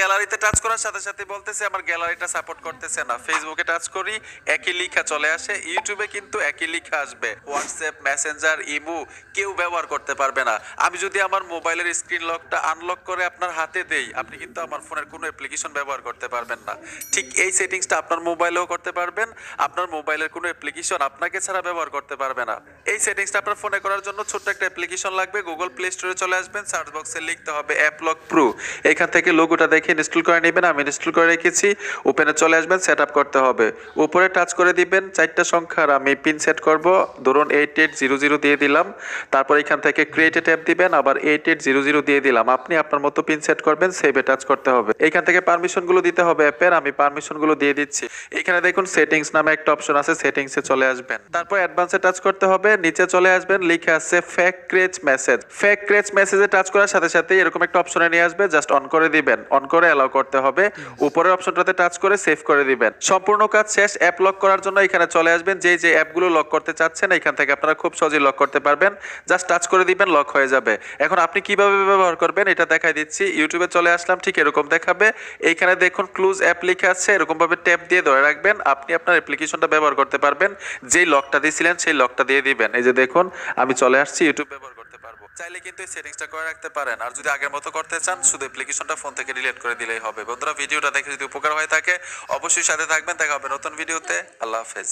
গ্যালারিতে টাচ করার সাথে সাথে বলতেছে আমার গ্যালারিটা সাপোর্ট করতেছে না। ফেসবুকে টাচ করি, একই লেখা চলে আসে। ইউটিউবে কিন্তু একই লেখা আসবে। হোয়াটসঅ্যাপ, মেসেঞ্জার, ইমো কেউ ব্যবহার করতে পারবে না। আমি যদি আমার মোবাইলের স্ক্রিন লকটা আনলক করে আপনার হাতে দেই, আপনি কিন্তু আমার ফোনের কোনো অ্যাপ্লিকেশন ব্যবহার করতে পারবেন না। ঠিক এই সেটিংসটা আপনার মোবাইলেও করতে পারবেন। আপনার মোবাইলের কোনো অ্যাপ্লিকেশন আপনাকে ছাড়া ব্যবহার করতে পারবে না। এই সেটিংসটা আপনার ফোনে করার জন্য ছোট্ট একটা অ্যাপ্লিকেশন লাগবে। গুগল প্লে স্টোরে চলে আসবেন, সার্চ বক্সে লিখতে হবে অ্যাপ লক প্রো। এখান থেকে লোগোটা দেখে ইনস্টল করে নেবেন। আমি ইনস্টল করে রেখেছি। ওপেনে চলে আসবেন, সেট আপ করতে হবে। উপরে টাচ করে দিবেন, 4টা সংখ্যার আমি পিন সেট করব। ধরুন 8800 দিয়ে দিলাম। তারপর এখান থেকে ক্রিয়েট ট্যাব দিবেন, আবার 8800 দিয়ে দিলাম। আপনি আপনার মতো পিন সেট করবেন, সেভে টাচ করতে হবে। এখান থেকে পারমিশনগুলো দিতে হবে অ্যাপের, আমি পারমিশনগুলো দিয়ে দিচ্ছি। এখানে দেখুন সেটিংস নামে একটা অপশন আছে, সেটিংসে চলে আসবেন। তারপর অ্যাডভান্সে টাচ করতে হবে, নিচে চলে আসবেন, লিখে আছে fake creche message. Fake creche মেসেজে টাচ করার সাথে সাথে এরকম একটা অপশনে নিয়ে আসবে, জাস্ট অন করে দিবেন। অন করে অ্যালাউ করতে হবে। উপরের অপশনটাতে টাচ করে সেভ করে দিবেন। সম্পূর্ণ কাজ শেষ। অ্যাপ লক করার জন্য এখানে চলে আসবেন। যে যে অ্যাপগুলো লক করতে চাচ্ছেন এখান থেকে আপনারা খুব সহজেই লক করতে পারবেন। জাস্ট টাচ করে দিবেন, লক হয়ে যাবে। এখন আপনি কিভাবে ব্যবহার করবেন এটা দেখাই দিচ্ছি। ইউটিউবে চলে আসলাম, ঠিক এরকম দেখাবে। এইখানে দেখুন ক্লোজ অ্যাপ লেখা আছে, এরকম ভাবে ট্যাপ দিয়ে ধরে রাখবেন। আপনি আপনার অ্যাপ্লিকেশনটা ব্যবহার করতে পারবেন। যেই লকটা দিয়েছিলেন সেই লকটা দিয়ে দিবেন। এই যে দেখুন আমি চলে আসছি, ইউটিউব ব্যবহার করতে পারবো। চাইলে কিন্তু এই সেটিংসটা করে রাখতে পারেন। আর যদি আগের মতো করতে চান শুধু অ্যাপ্লিকেশনটা ফোন থেকে ডিলিট করে দিলেই হবে। বন্ধুরা, ভিডিওটা দেখে যদি উপকার হয়ে থাকে অবশ্যই সাথে থাকবেন। দেখা হবে নতুন ভিডিওতে। আল্লাহ হাফেজ।